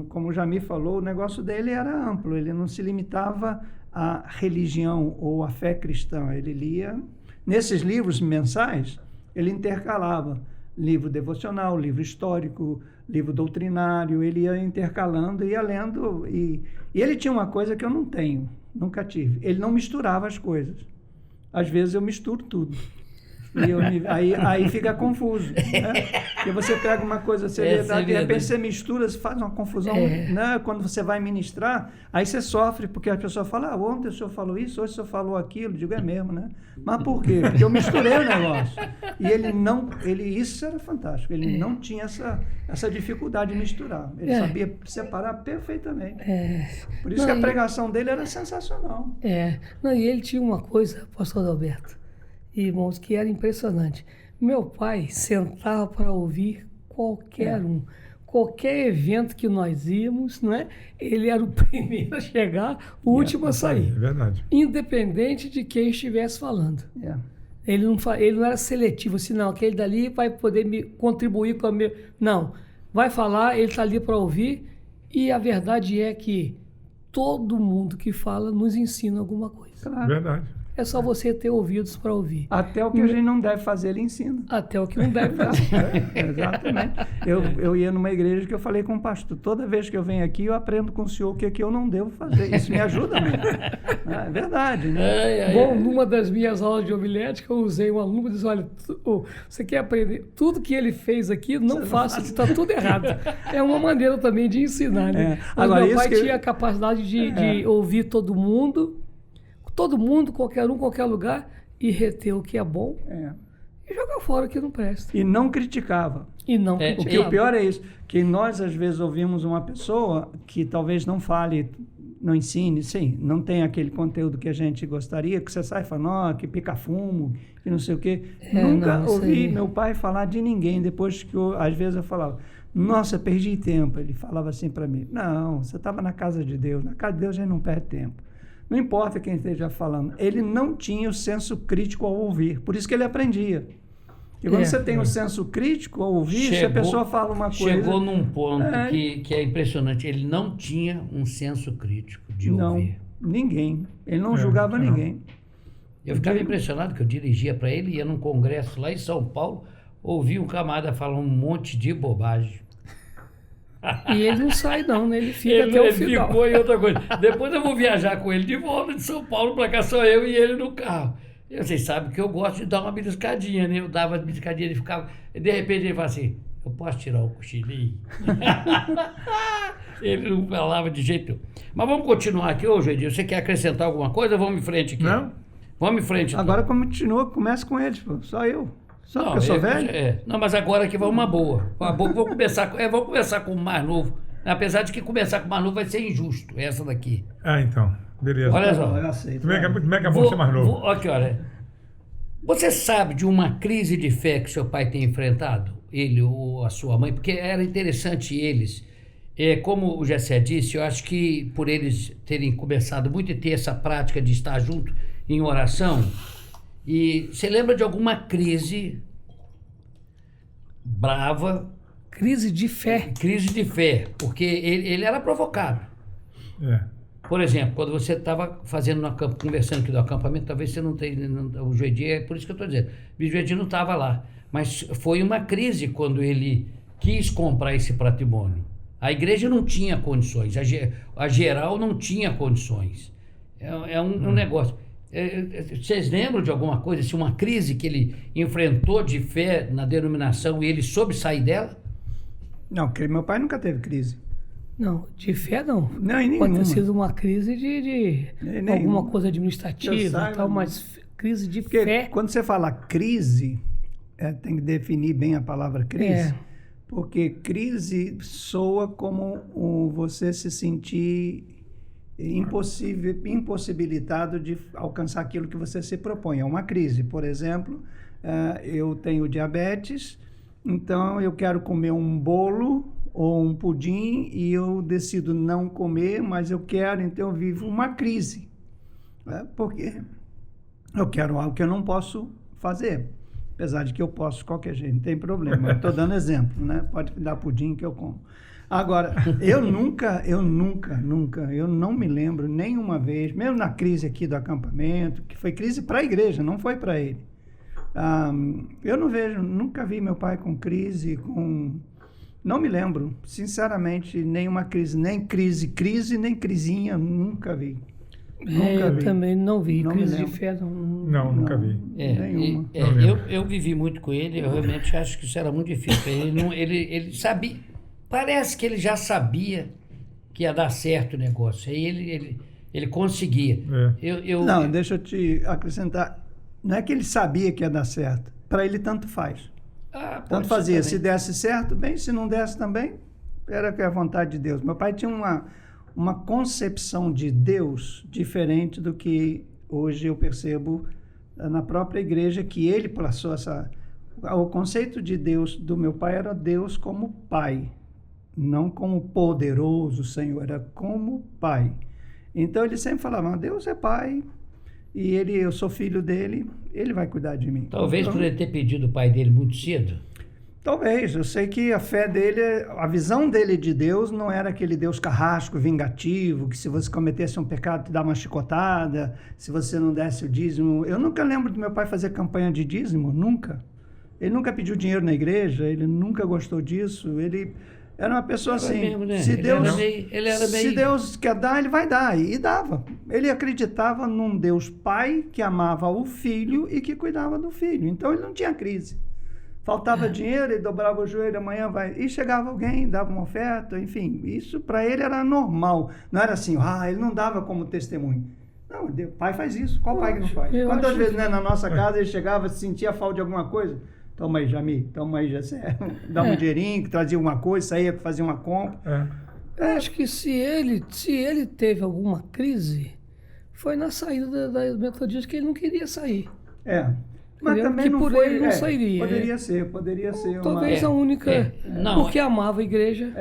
como o Jamir falou, o negócio dele era amplo, ele não se limitava à religião ou à fé cristã, ele lia, nesses livros mensais, ele intercalava livro devocional, livro histórico, livro doutrinário, ele ia intercalando, ia lendo, e ele tinha uma coisa que eu não tenho, nunca tive, ele não misturava as coisas. Às vezes eu misturo tudo. E aí fica confuso, né? Porque você pega uma coisa, de repente você mistura, você faz uma confusão, né? Quando você vai ministrar, aí você sofre, porque a pessoa fala, ontem o senhor falou isso, hoje o senhor falou aquilo, eu digo, é mesmo, né? Mas por quê? Porque eu misturei o negócio. E isso era fantástico, ele não tinha essa dificuldade de misturar, ele sabia separar perfeitamente. Por isso que a pregação dele era sensacional. E ele tinha uma coisa, pastor Alberto, irmãos, que era impressionante. Meu pai sentava para ouvir qualquer evento que nós íamos, né? Ele era o primeiro a chegar, o último a sair. É verdade. Independente de quem estivesse falando. Ele não era seletivo, assim, não, aquele dali vai poder me contribuir com a minha... Não, vai falar, ele está ali para ouvir, e a verdade é que todo mundo que fala nos ensina alguma coisa. Claro. Verdade. É só você ter ouvidos para ouvir. Até o que a gente não deve fazer, ele ensina. Até o que não deve fazer. Exatamente. Eu ia numa igreja que eu falei com o pastor, toda vez que eu venho aqui, eu aprendo com o senhor o que eu não devo fazer. Isso me ajuda muito. É verdade, né? Bom, numa das minhas aulas de homilética, eu usei um aluno e disse, olha, você quer aprender tudo que ele fez aqui, não faça, está tudo errado. É uma maneira também de ensinar, né? Mas Agora, meu pai tinha a capacidade de ouvir todo mundo, qualquer um, qualquer lugar, e reter o que é bom e jogar fora o que não presta. E não criticava. Criticava. O pior é isso, que nós às vezes ouvimos uma pessoa que talvez não fale, não ensine, sim, não tem aquele conteúdo que a gente gostaria, que você sai falando, que pica fumo, que não sei o quê. Nunca ouvi meu pai falar de ninguém, depois que às vezes eu falava, nossa, perdi tempo. Ele falava assim para mim, não, você estava na casa de Deus, na casa de Deus a gente não perde tempo. Não importa quem esteja falando, ele não tinha o senso crítico ao ouvir, por isso que ele aprendia. E quando você tem o senso crítico ao ouvir, se a pessoa fala uma coisa... Chegou num ponto que é impressionante, ele não tinha um senso crítico de ouvir. Ninguém. Ele não julgava ninguém. Eu ficava impressionado que eu dirigia para ele, ia num congresso lá em São Paulo, ouvi um camarada falar um monte de bobagem. E ele não sai não, né? Ele fica até o final. Ele ficou em outra coisa. Depois eu vou viajar com ele de volta de São Paulo para cá, sou eu e ele no carro. Vocês sabem que eu gosto de dar uma beliscadinha, né? Eu dava a beliscadinha, ele ficava... E de repente ele fala assim, eu posso tirar o cochilinho? Ele não falava de jeito nenhum. Mas vamos continuar aqui hoje, Edil. Você quer acrescentar alguma coisa? Vamos em frente aqui. Não. Vamos em frente. Agora começa com eles, pô. Só eu. Só porque eu sou velho? Não, mas agora aqui vai uma boa. Vamos começar com o mais novo. Apesar de que começar com o mais novo vai ser injusto, essa daqui. Então. Beleza. Olha só. Eu aceito. Como é que é bom ser mais novo? Aqui, olha. Você sabe de uma crise de fé que seu pai tem enfrentado? Ele ou a sua mãe? Porque era interessante eles. Como o Gessé disse, eu acho que por eles terem começado muito a ter essa prática de estar junto em oração... E você lembra de alguma crise brava, Crise de fé. crise de fé, porque ele era provocado. É. Por exemplo, quando você estava conversando aqui do acampamento, talvez você não tenha, o Joedi, é por isso que eu estou dizendo, o Joedi não estava lá, mas foi uma crise quando ele quis comprar esse patrimônio. A igreja não tinha condições, a geral não tinha condições. É um negócio. Vocês lembram de alguma coisa, assim, uma crise que ele enfrentou de fé na denominação e ele soube sair dela? Não, porque meu pai nunca teve crise. Não, de fé não. Não, em Pode nenhuma. ter sido uma crise de Nenhuma. alguma coisa Eu administrativa saiba, e tal, não. mas crise de Porque fé. quando você fala crise, tem que definir bem a palavra crise, É. porque crise soa como você se sentir impossibilitado de alcançar aquilo que você se propõe. É uma crise. Por exemplo, eu tenho diabetes, então eu quero comer um bolo ou um pudim e eu decido não comer, mas eu quero, então eu vivo uma crise. Porque eu quero algo que eu não posso fazer. Apesar de que eu posso de qualquer jeito, não tem problema. Eu estou dando exemplo, né? Pode me dar pudim que eu como. Agora, eu não me lembro nenhuma vez, mesmo na crise aqui do acampamento, que foi crise para a igreja, não foi para ele. Eu nunca vi meu pai com crise, não me lembro, sinceramente, nenhuma crise, nem crisinha, nunca vi. Eu também não vi. Não Crise me de lembro. fé não. Não, nunca vi. Nenhuma. Eu vivi muito com ele, eu realmente acho que isso era muito difícil. Ele sabia, parece que ele já sabia que ia dar certo o negócio, aí ele conseguia. Não, deixa eu te acrescentar, não é que ele sabia que ia dar certo, para ele tanto faz. Pode Tanto ser fazia, também. se desse certo, bem, se não desse também, era que é a vontade de Deus. Meu pai tinha uma concepção de Deus diferente do que hoje eu percebo na própria igreja, que ele passou o conceito de Deus do meu pai era Deus como pai, não como poderoso Senhor, era como pai. Então ele sempre falava, Deus é pai, e eu sou filho dele, ele vai cuidar de mim. Talvez Então, por ele ter pedido o pai dele muito cedo. talvez, eu sei que a fé dele, a visão dele de Deus não era aquele Deus carrasco, vingativo, que se você cometesse um pecado te dá uma chicotada, se você não desse o dízimo. Eu nunca lembro do meu pai fazer campanha de dízimo, nunca. Ele nunca pediu dinheiro na igreja, ele nunca gostou disso, ele era uma pessoa Era assim, mesmo, né? se Ele Deus, era meio- se Deus quer dar, ele vai dar, e dava. Ele acreditava num Deus pai que amava o filho e que cuidava do filho, então ele não tinha crise. Faltava dinheiro, ele dobrava o joelho, amanhã vai. E chegava alguém, dava uma oferta, enfim. Isso para ele era normal. Não era assim, ele não dava como testemunho. Não, o pai faz isso. Qual pai que não faz? eu Quantas acho vezes, né, na nossa casa ele chegava, sentia falta de alguma coisa? Toma aí, Jami, toma aí, Jessé. Dava um dinheirinho, que trazia alguma coisa, saía para fazer uma compra. Eu acho que se ele teve alguma crise, foi na saída da Metodista que ele não queria sair. Mas Entendeu? também Que não por foi. ele não sairia. Poderia ser Talvez uma. a única. Não, porque amava a igreja.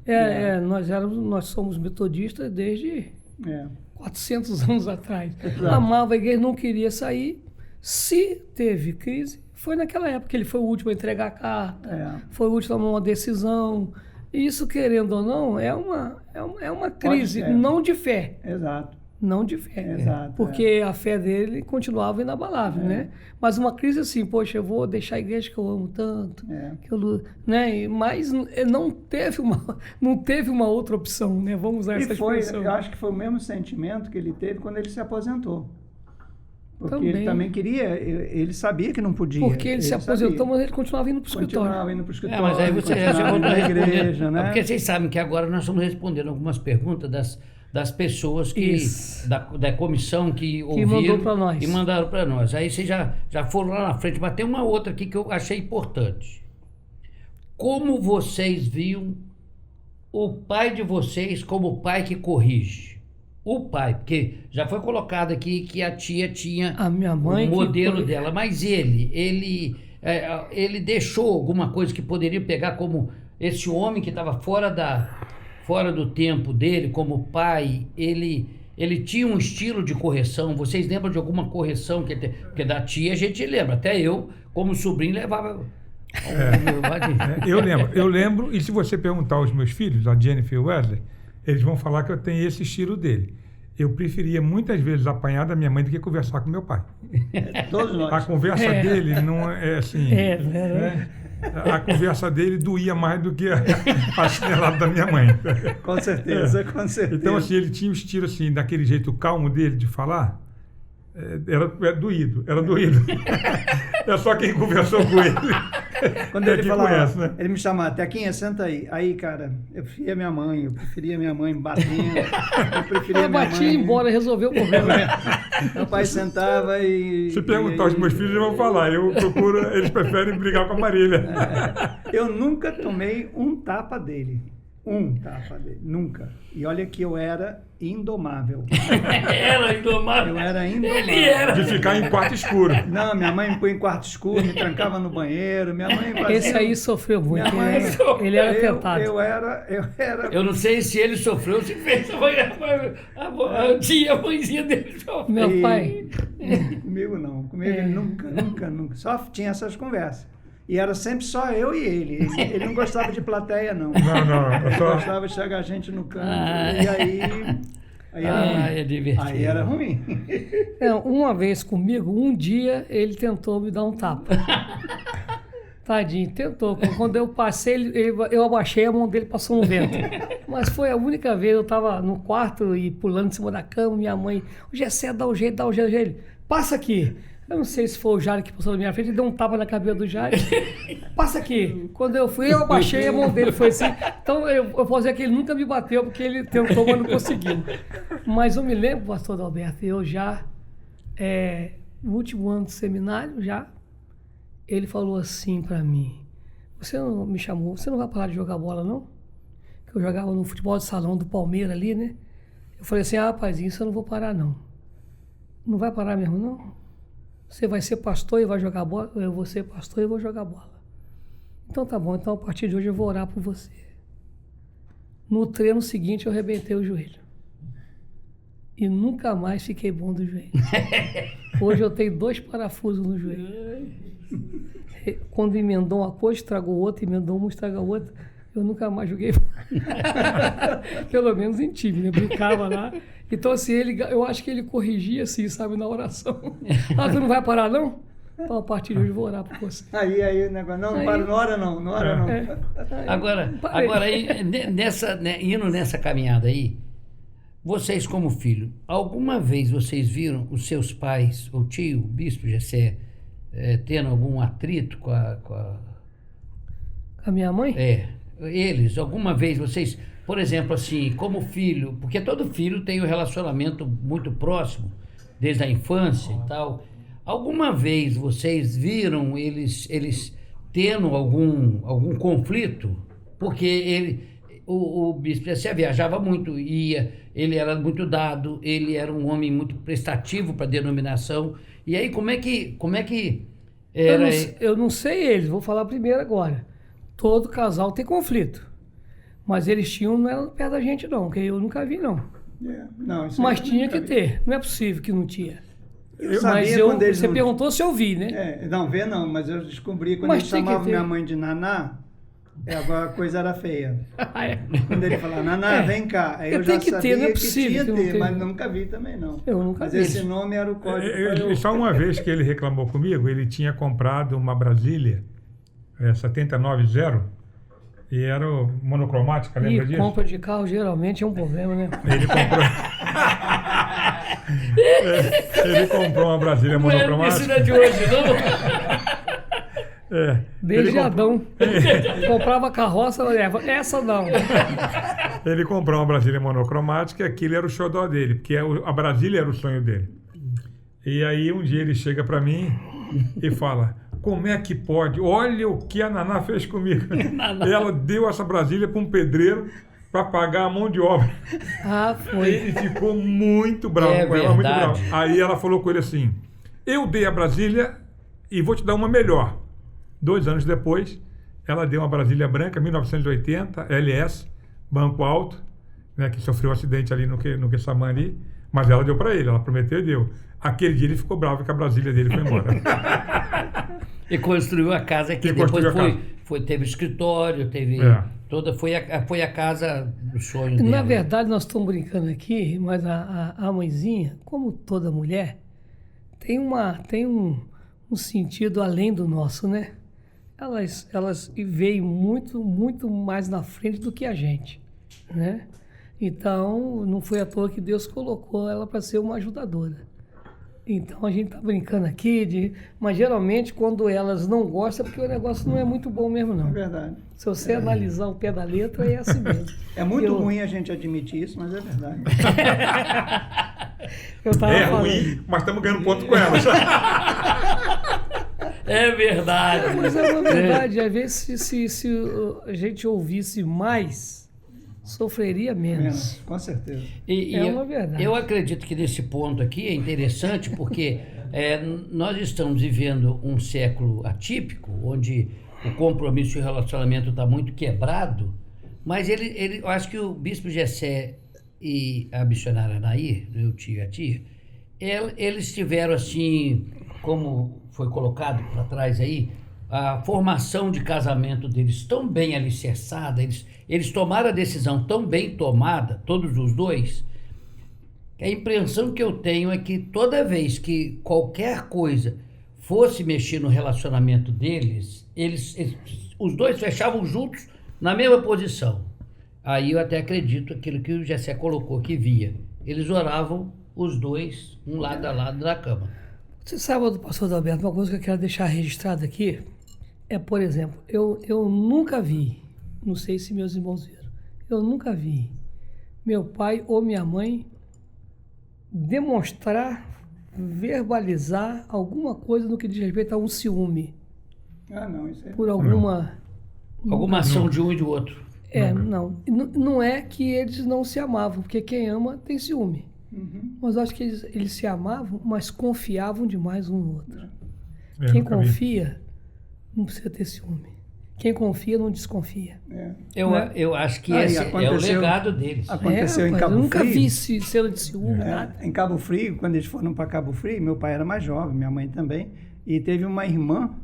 É. Nós somos metodistas desde É. 400 anos atrás. Exato. Amava a igreja, não queria sair. Se teve crise, foi naquela época que ele foi o último a entregar a carta, foi o último a tomar uma decisão. Isso, querendo ou não, é uma crise, ser. não de fé. Exato. Não de fé. Exato, Porque a fé dele continuava inabalável, né? Mas uma crise assim, poxa, eu vou deixar a igreja que eu amo tanto, que eu, né? Mas não teve uma outra opção, né? Vamos usar essa expressão. Eu acho que foi o mesmo sentimento que ele teve quando ele se aposentou. Porque Também. ele também queria, ele sabia que não podia. Porque ele se aposentou, sabia. mas ele continuava indo para o escritório. Continuava indo para o escritório. Mas aí você já continuava voltou indo a na responder. igreja, né? Porque vocês sabem que agora nós estamos respondendo algumas perguntas das pessoas Isso. da comissão que ouviram mandou pra nós. e mandaram para nós. Aí vocês já foram lá na frente, mas tem uma outra aqui que eu achei importante. Como vocês viam o pai de vocês como o pai que corrige? O pai, porque já foi colocado aqui que a tia tinha A minha mãe o que modelo foi- dela, mas ele deixou alguma coisa que poderia pegar como esse homem que estava fora do tempo dele, como pai, ele tinha um estilo de correção. Vocês lembram de alguma correção que ele teve? Porque da tia a gente lembra, até eu, como sobrinho, levava Eu lembro, e se você perguntar aos meus filhos, a Jennifer e o Wesley, eles vão falar que eu tenho esse estilo dele. Eu preferia muitas vezes apanhar da minha mãe do que conversar com meu pai. Todos nós. A conversa dele não é assim. Né? A conversa dele doía mais do que a chinelada da minha mãe. Com certeza, com certeza. Então, assim, ele tinha o estilo assim, daquele jeito calmo dele de falar. Era doído. É só quem conversou com ele. Quando ele falava, conhece, né? ele me chamava, Tequinha, senta aí. Aí, cara, eu preferia minha mãe batendo, eu preferia Eu minha bati mãe... embora, resolveu o problema. Meu pai sentava e... Se perguntar aos meus filhos, eles vão falar. Eles preferem brigar com a Marília. Eu nunca tomei um tapa dele. Nunca. E olha que eu era indomável. Era indomável. Eu era indomável. Ele era. De ficar em quarto escuro. Não, minha mãe me põe em quarto escuro, me trancava no banheiro. Minha mãe fazia... Esse aí sofreu muito. Minha mãe- Ele era tentado. Eu era... Eu não sei se ele sofreu, se fez a tia, a mãezinha dele sofreu. Meu pai, Comigo não. Comigo ele nunca. Só tinha essas conversas. E era sempre só eu e ele. Ele não gostava de plateia, não. Não. Ele gostava de chegar a gente no canto. E aí É divertido. Aí era ruim. uma vez comigo, um dia ele tentou me dar um tapa. Tadinho, tentou. Quando eu passei, eu abaixei, a mão dele passou no vento. Mas foi a única vez, eu estava no quarto e pulando em cima da cama, minha mãe, o Gessé, dá um jeito. Ele, passa aqui. Eu não sei se foi o Jário que passou na minha frente, ele deu um tapa na cabeça do Jário. Passa aqui. Quando eu fui, eu abaixei, a mão dele foi assim. Então eu posso dizer que ele nunca me bateu, porque ele tentou, mas não conseguiu. Mas eu me lembro, pastor Adalberto, eu já, no último ano do seminário, ele falou assim para mim, você não me chamou, você não vai parar de jogar bola, não? Que eu jogava no futebol de salão do Palmeiras ali, né? Eu falei assim, rapazinho, isso eu não vou parar, não. Não vai parar mesmo, não? Você vai ser pastor e vai jogar bola? Eu vou ser pastor e vou jogar bola. Então tá bom, então a partir de hoje eu vou orar por você. No treino seguinte eu arrebentei o joelho. E nunca mais fiquei bom do joelho. Hoje eu tenho 2 parafusos no joelho. Quando emendou uma coisa, estragou outra, emendou uma, estragou outra. Eu nunca mais joguei. Pelo menos em time, né? Brincava lá. Então, assim, eu acho que ele corrigia, assim, sabe, na oração. Tu não vai parar, não? Então, a partir de hoje, eu vou orar por você. Aí o negócio, não para, não ora não. Agora indo nessa caminhada aí, vocês como filho, alguma vez vocês viram os seus pais, o tio, o bispo Gessé, tendo algum atrito com a minha mãe? Eles, alguma vez vocês, por exemplo, assim, como filho, porque todo filho tem um relacionamento muito próximo, desde a infância e tal, alguma vez vocês viram eles tendo algum conflito? Porque o bispo Gessé viajava muito, ele era muito dado, ele era um homem muito prestativo para a denominação, e aí como é que era... Eu não sei eles, vou falar primeiro agora. Todo casal tem conflito. Mas eles tinham, não era perto da gente não, que eu nunca vi não. Mas tinha que ter, não é possível que não tinha. Você perguntou se eu vi, né? Mas eu descobri quando ele chamava minha mãe de Naná, agora a coisa era feia. Quando ele falava, Naná, vem cá, aí eu já sabia que tinha que ter, mas nunca vi também não. Eu nunca vi. Mas esse nome era o código. Só uma vez que ele reclamou comigo, ele tinha comprado uma Brasília 790 e era monocromática, lembra disso? Compra de carro geralmente é um problema, né? Ele comprou uma Brasília monocromática. Não é de hoje, não? Desde Adão. Comprava carroça, essa não. Ele comprou uma Brasília monocromática e aquilo era o xodó dele, porque a Brasília era o sonho dele. E aí um dia ele chega para mim e fala, como é que pode? Olha o que a Naná fez comigo. Ela deu essa Brasília para um pedreiro para pagar a mão de obra. Foi. Ele ficou muito bravo com ela, muito bravo. Aí ela falou com ele assim, eu dei a Brasília e vou te dar uma melhor. 2 anos depois, ela deu uma Brasília branca, 1980, LS, banco alto, né, que sofreu um acidente ali no Queçamã, mas ela deu para ele, ela prometeu e deu. Aquele dia ele ficou bravo que a Brasília dele foi embora. E construiu a casa aqui. E Depois construiu a teve escritório, teve... É. Foi a casa do sonho dele. Na verdade, nós estamos brincando aqui, mas a mãezinha, como toda mulher, tem um sentido além do nosso, né? Elas veem muito, muito mais na frente do que a gente, né? Então, não foi à toa que Deus colocou ela para ser uma ajudadora. Então, a gente tá brincando aqui, mas geralmente quando elas não gostam, é porque o negócio não é muito bom mesmo, não. É verdade. Se você analisar o pé da letra, é assim mesmo. É muito ruim a gente admitir isso, mas é verdade. Eu tava É falando. ruim, mas estamos ganhando ponto com elas. É verdade. Mas é uma verdade, às vezes se a gente ouvisse mais, sofreria menos. Com certeza. É uma verdade. Eu acredito que nesse ponto aqui é interessante porque nós estamos vivendo um século atípico, onde o compromisso e o relacionamento está muito quebrado, mas eu acho que o bispo Gessé e a missionária Anaí, meu tio e a tia, eles tiveram assim, como foi colocado para trás aí, a formação de casamento deles tão bem alicerçada, eles tomaram a decisão tão bem tomada, todos os dois, que a impressão que eu tenho é que toda vez que qualquer coisa fosse mexer no relacionamento deles, os dois fechavam juntos na mesma posição. Aí eu até acredito aquilo que o Gessé colocou, que via. Eles oravam os dois, um lado a lado da cama. Você sabe, do pastor Adalberto, uma coisa que eu quero deixar registrada aqui é, por exemplo, eu nunca vi, não sei se meus irmãos viram, eu nunca vi meu pai ou minha mãe demonstrar, verbalizar alguma coisa no que diz respeito a um ciúme. Ah, não, isso é... Por alguma ação de um e do outro. Não é que eles não se amavam, porque quem ama tem ciúme. Mas eu acho que eles se amavam, mas confiavam demais um no outro. Quem confia não precisa ter ciúme. Quem confia não desconfia. Eu acho que esse é o legado deles. Aconteceu em rapaz, Cabo eu nunca Frio. vi cena de ciúme, nada. Em Cabo Frio, quando eles foram para Cabo Frio, meu pai era mais jovem, minha mãe também, e teve uma irmã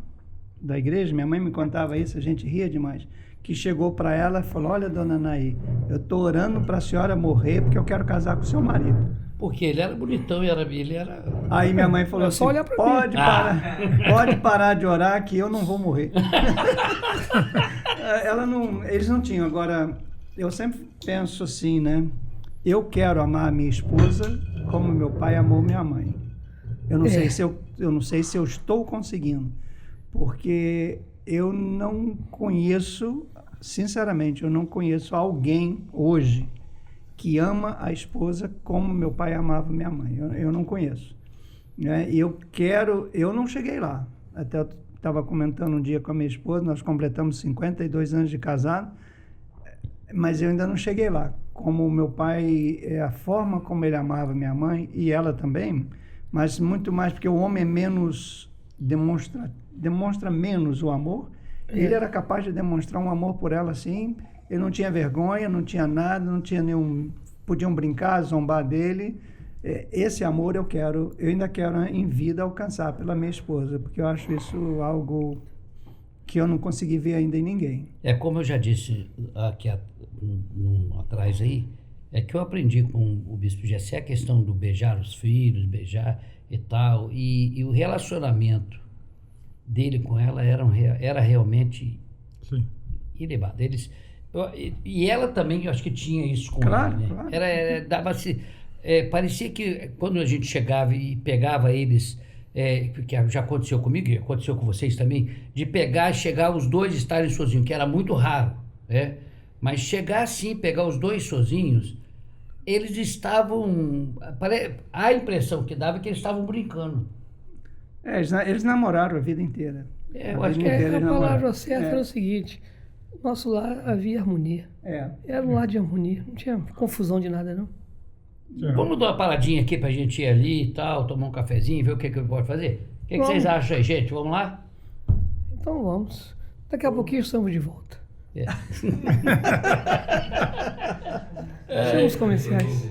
da igreja, minha mãe me contava isso, a gente ria demais, que chegou para ela e falou: olha, dona Anaí, eu estou orando para a senhora morrer porque eu quero casar com o seu marido. Porque ele era bonitão e ele era... Aí minha mãe falou assim: só olhar pra pode parar de orar que eu não vou morrer. Eles não tinham. Agora, eu sempre penso assim, né? Eu quero amar a minha esposa como meu pai amou minha mãe. Eu não sei se eu estou conseguindo, porque eu não conheço, sinceramente, eu não conheço alguém hoje que ama a esposa como meu pai amava minha mãe. Eu não conheço. Né? E eu não cheguei lá. Até eu estava comentando um dia com a minha esposa, nós completamos 52 anos de casado, mas eu ainda não cheguei lá. Como meu pai, a forma como ele amava minha mãe, e ela também, mas muito mais porque o homem é menos, demonstra menos o amor. Ele era capaz de demonstrar um amor por ela assim. Ele não tinha vergonha, não tinha nada, não tinha nenhum... Podiam brincar, zombar dele. Esse amor eu ainda quero em vida alcançar pela minha esposa, porque eu acho isso algo que eu não consegui ver ainda em ninguém. Como eu já disse aqui atrás aí, é que eu aprendi com o bispo Gessé a questão do beijar os filhos, beijar e tal, e o relacionamento dele com ela era realmente ilibado. E ela também, eu acho que tinha isso com ele, né? Claro. Dava-se... parecia que quando a gente chegava e pegava eles, que já aconteceu comigo, e aconteceu com vocês também, de pegar e chegar os dois estarem sozinhos, que era muito raro, né? Mas chegar assim, pegar os dois sozinhos, eles estavam... A impressão que dava é que eles estavam brincando. Eles namoraram a vida inteira. Eu acho que a palavra certa era o seguinte: nosso lar havia harmonia. Era um lar de harmonia, não tinha confusão de nada, não. Vamos dar uma paradinha aqui pra gente ir ali e tal, tomar um cafezinho, ver o que pode fazer? O que vocês acham aí, gente? Vamos lá? Então vamos. Daqui a pouquinho estamos de volta. Chama os comerciais.